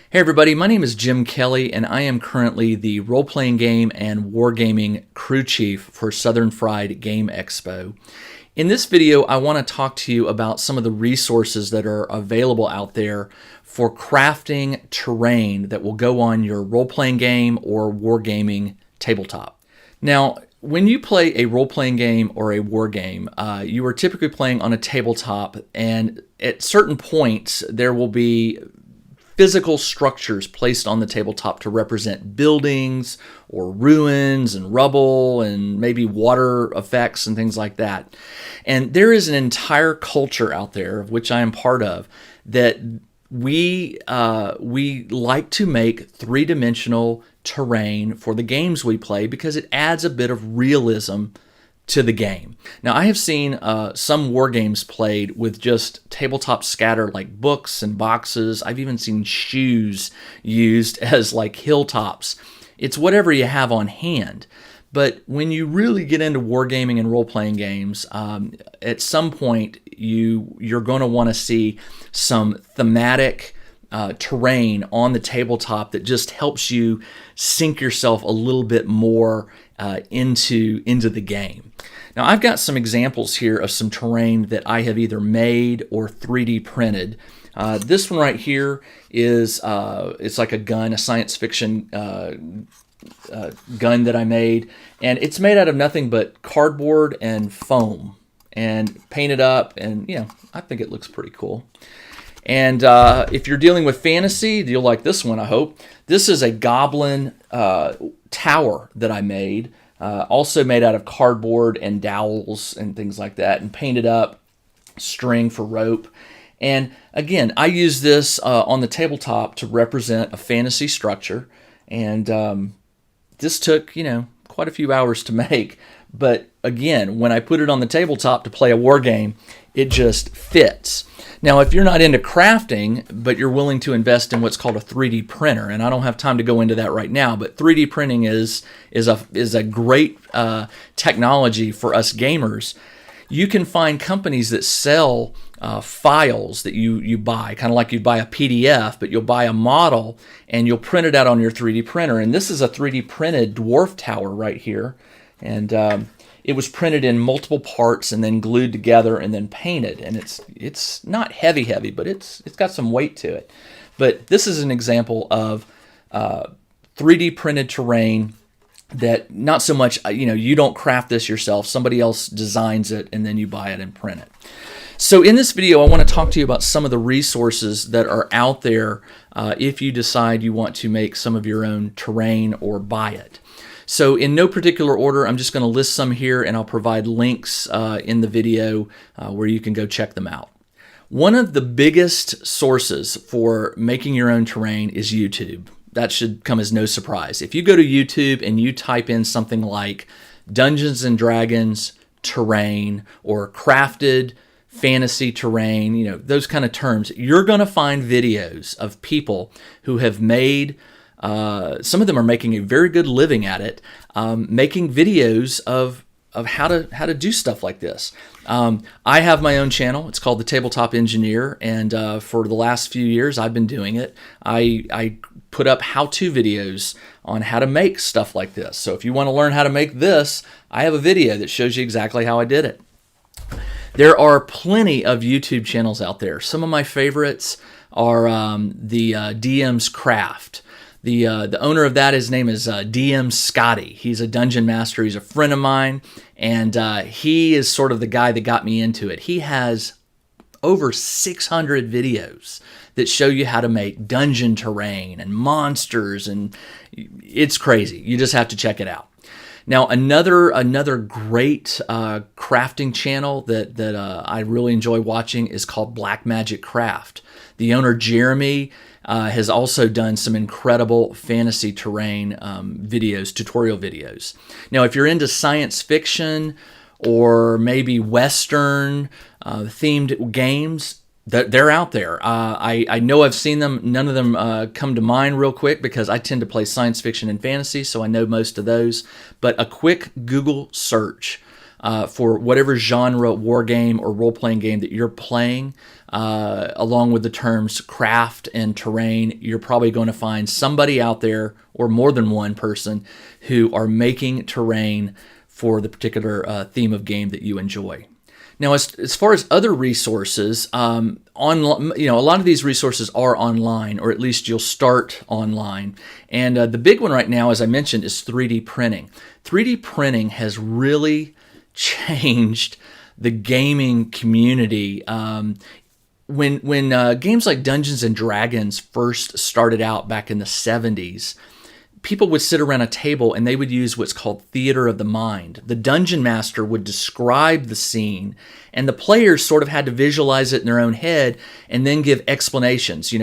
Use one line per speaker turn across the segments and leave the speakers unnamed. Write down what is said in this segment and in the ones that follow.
Hey everybody, my name is Jim Kelly and I am currently the role-playing game and wargaming crew chief for Southern Fried Game Expo. In this video, I want to talk to you about some of the resources that are available out there for crafting terrain that will go on your role-playing game or wargaming tabletop. Now, when you play a role-playing game or a war game, you are typically playing on a tabletop, and at certain points there will be physical structures placed on the tabletop to represent buildings or ruins and rubble and maybe water effects and things like that. And there is an entire culture out there, of which I am part of, that we like to make three-dimensional terrain for the games we play because it adds a bit of realism to the game. Now, I have seen some war games played with just tabletop scatter like books and boxes. I've even seen shoes used as like hilltops. It's whatever you have on hand. But when you really get into wargaming and role-playing games, at some point you're going to want to see some thematic terrain on the tabletop that just helps you sink yourself a little bit more into the game. Now, I've got some examples here of some terrain that I have either made or 3D printed. This one right here is it's like a gun, a science fiction gun that I made, and it's made out of nothing but cardboard and foam and painted up, and I think it looks pretty cool. And if you're dealing with fantasy, you'll like this one, I hope. This is a goblin tower that I made, also made out of cardboard and dowels and things like that, and painted up, string for rope. And again, I use this on the tabletop to represent a fantasy structure, and this took, quite a few hours to make. But again, when I put it on the tabletop to play a war game, it just fits. Now, if you're not into crafting, but you're willing to invest in what's called a 3D printer, and I don't have time to go into that right now, but 3D printing is a great technology for us gamers. You can find companies that sell files that you buy, kind of like you'd buy a PDF, but you'll buy a model and you'll print it out on your 3D printer. And this is a 3D printed dwarf tower right here. And it was printed in multiple parts and then glued together and then painted. And it's not heavy, but it's got some weight to it. But this is an example of 3D printed terrain that not so much, you don't craft this yourself. Somebody else designs it and then you buy it and print it. So in this video, I want to talk to you about some of the resources that are out there if you decide you want to make some of your own terrain or buy it. So in no particular order, I'm just going to list some here, and I'll provide links in the video where you can go check them out. One of the biggest sources for making your own terrain is YouTube. That should come as no surprise. If you go to YouTube and you type in something like Dungeons and Dragons terrain or crafted fantasy terrain, those kind of terms, you're going to find videos of people who have made, some of them are making a very good living at it, making videos of how to do stuff like this. I have my own channel. It's called The Tabletop Engineer, and for the last few years I've been doing it. I put up how-to videos on how to make stuff like this. So if you want to learn how to make this, I have a video that shows you exactly how I did it. There are plenty of YouTube channels out there. Some of my favorites are the DM's Craft. The owner of that, his name is DM Scotty. He's a dungeon master. He's a friend of mine, and he is sort of the guy that got me into it. He has over 600 videos that show you how to make dungeon terrain and monsters, and it's crazy. You just have to check it out. Now, another great crafting channel that I really enjoy watching is called Black Magic Craft. The owner, Jeremy, has also done some incredible fantasy terrain videos, tutorial videos. Now, if you're into science fiction or maybe Western themed games, they're out there. I know I've seen them. None of them come to mind real quick because I tend to play science fiction and fantasy, so I know most of those. But a quick Google search for whatever genre war game or role-playing game that you're playing, along with the terms craft and terrain, you're probably going to find somebody out there, or more than one person, who are making terrain for the particular theme of game that you enjoy. Now, as far as other resources, a lot of these resources are online, or at least you'll start online. And the big one right now, as I mentioned, is 3D printing. 3D printing has really changed the gaming community. When games like Dungeons and Dragons first started out back in the 70s, people would sit around a table and they would use what's called theater of the mind. The dungeon master would describe the scene, and the players sort of had to visualize it in their own head and then give explanations.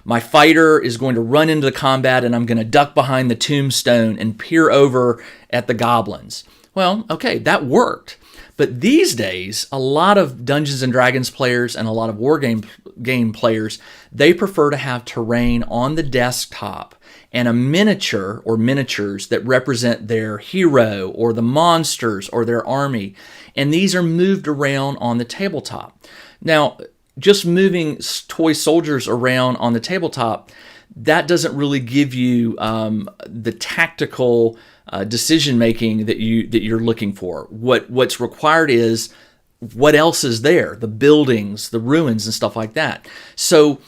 My fighter is going to run into the combat and I'm going to duck behind the tombstone and peer over at the goblins. Well, okay, that worked. But these days, a lot of Dungeons and Dragons players and a lot of war game players, they prefer to have terrain on the desktop and a miniature or miniatures that represent their hero or the monsters or their army. And these are moved around on the tabletop. Now, just moving toy soldiers around on the tabletop, that doesn't really give you the tactical decision making that you're looking for. What's required is what else is there, the buildings, the ruins, and stuff like that. So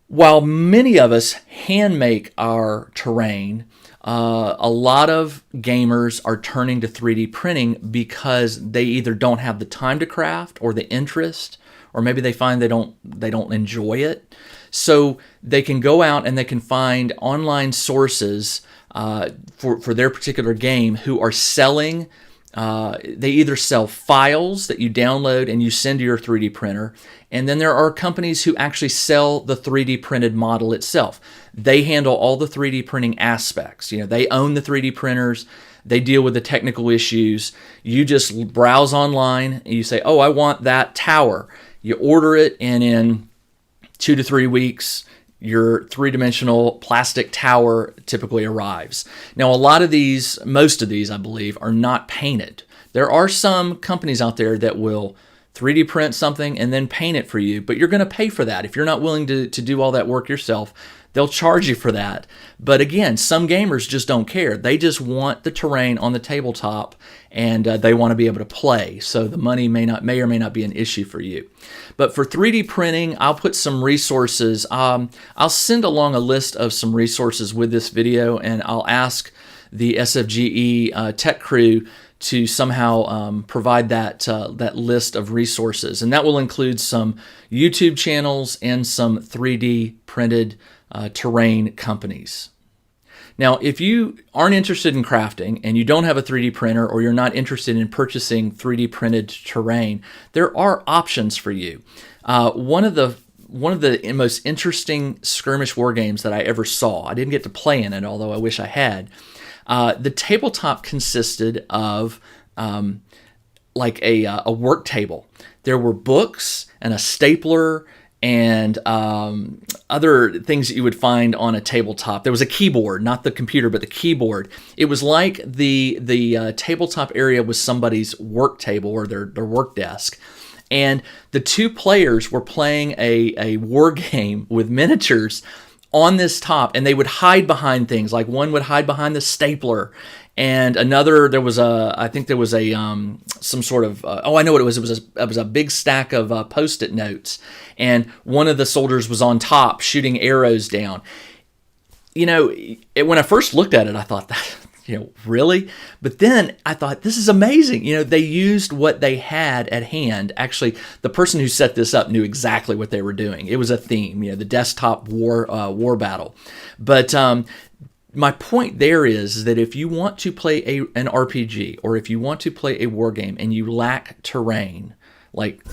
while many of us hand make our terrain, a lot of gamers are turning to 3D printing because they either don't have the time to craft or the interest, or maybe they find they don't enjoy it. So they can go out and they can find online sources for their particular game who are selling. They either sell files that you download and you send to your 3D printer, and then there are companies who actually sell the 3D printed model itself. They handle all the 3D printing aspects. They own the 3D printers. They deal with the technical issues. You just browse online and you say, oh, I want that tower. You order it, and in 2 to 3 weeks, your three-dimensional plastic tower typically arrives. Now, most of these, I believe, are not painted. There are some companies out there that will 3D print something and then paint it for you, but you're going to pay for that. If you're not willing to do all that work yourself, they'll charge you for that. But again, some gamers just don't care. They just want the terrain on the tabletop, and they want to be able to play. So the money may or may not be an issue for you. But for 3D printing, I'll put some resources. I'll send along a list of some resources with this video, and I'll ask the SFGE tech crew to somehow provide that list of resources. And that will include some YouTube channels and some 3D printed terrain companies. Now, if you aren't interested in crafting and you don't have a 3D printer, or you're not interested in purchasing 3D printed terrain, there are options for you. One of the most interesting skirmish war games that I ever saw, I didn't get to play in it, although I wish I had. The tabletop consisted of like a work table. There were books and a stapler and other things that you would find on a tabletop. There was a keyboard, not the computer, but the keyboard. It was like the tabletop area was somebody's work table or their work desk. And the two players were playing a war game with miniatures on this top, and they would hide behind things. Like one would hide behind the stapler, and another, I think there was some sort of, I know what it was. It was a big stack of Post-it notes, and one of the soldiers was on top shooting arrows down. When I first looked at it, I thought that, really? But then I thought, this is amazing. They used what they had at hand. Actually, the person who set this up knew exactly what they were doing. It was a theme, the desktop war battle. But my point there is that if you want to play an RPG, or if you want to play a war game and you lack terrain, like,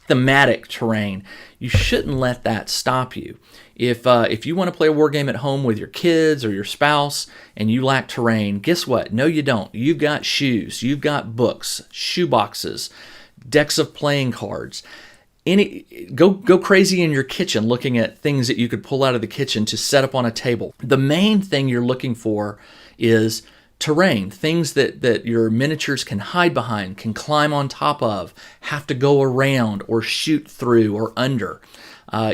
thematic terrain, you shouldn't let that stop you. If you want to play a war game at home with your kids or your spouse and you lack terrain, guess what? No, you don't. You've got shoes, you've got books, shoe boxes, decks of playing cards. Go crazy in your kitchen looking at things that you could pull out of the kitchen to set up on a table. The main thing you're looking for is terrain, things that your miniatures can hide behind, can climb on top of, have to go around or shoot through or under.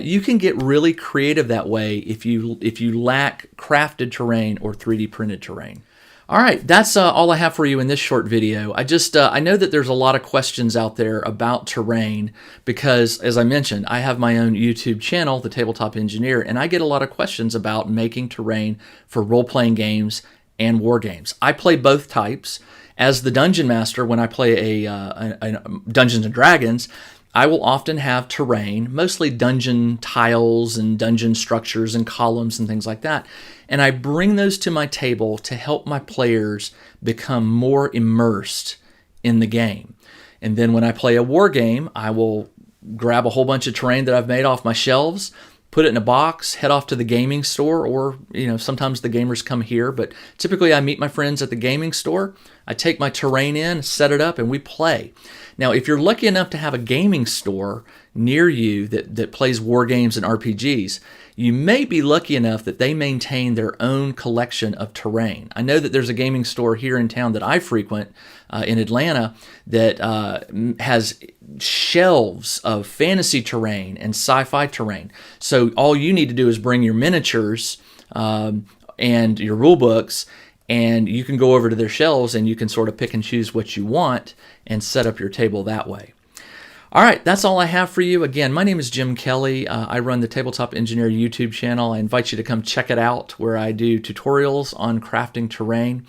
You can get really creative that way if you lack crafted terrain or 3D printed terrain. All right, that's all I have for you in this short video. I know that there's a lot of questions out there about terrain because, as I mentioned, I have my own YouTube channel, The Tabletop Engineer, and I get a lot of questions about making terrain for role-playing games and war games. I play both types. As the Dungeon Master, when I play a Dungeons and Dragons, I will often have terrain, mostly dungeon tiles and dungeon structures and columns and things like that. And I bring those to my table to help my players become more immersed in the game. And then when I play a war game, I will grab a whole bunch of terrain that I've made off my shelves, put it in a box, head off to the gaming store, or sometimes the gamers come here, but typically I meet my friends at the gaming store. I take my terrain in, set it up, and we play. Now, if you're lucky enough to have a gaming store near you that plays war games and RPGs, you may be lucky enough that they maintain their own collection of terrain. I know that there's a gaming store here in town that I frequent in Atlanta that has shelves of fantasy terrain and sci-fi terrain. So all you need to do is bring your miniatures and your rule books, and you can go over to their shelves and you can sort of pick and choose what you want and set up your table that way. All right, that's all I have for you. Again, my name is Jim Kelly. I run the Tabletop Engineer YouTube channel. I invite you to come check it out, where I do tutorials on crafting terrain.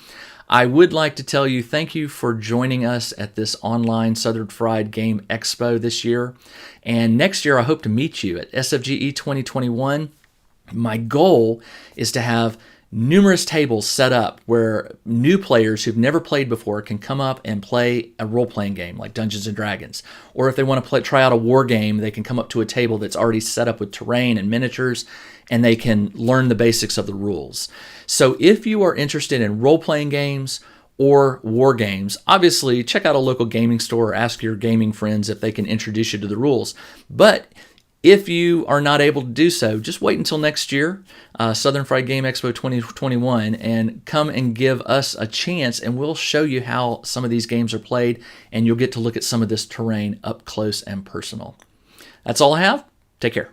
I would like to tell you thank you for joining us at this online Southern Fried Game Expo this year. And next year, I hope to meet you at SFGE 2021. My goal is to have numerous tables set up where new players who've never played before can come up and play a role-playing game like Dungeons and Dragons. Or if they want to try out a war game, they can come up to a table that's already set up with terrain and miniatures, and they can learn the basics of the rules. So if you are interested in role-playing games or war games, obviously check out a local gaming store or ask your gaming friends if they can introduce you to the rules. But if you are not able to do so, just wait until next year, Southern Fried Game Expo 2021, and come and give us a chance, and we'll show you how some of these games are played, and you'll get to look at some of this terrain up close and personal. That's all I have. Take care.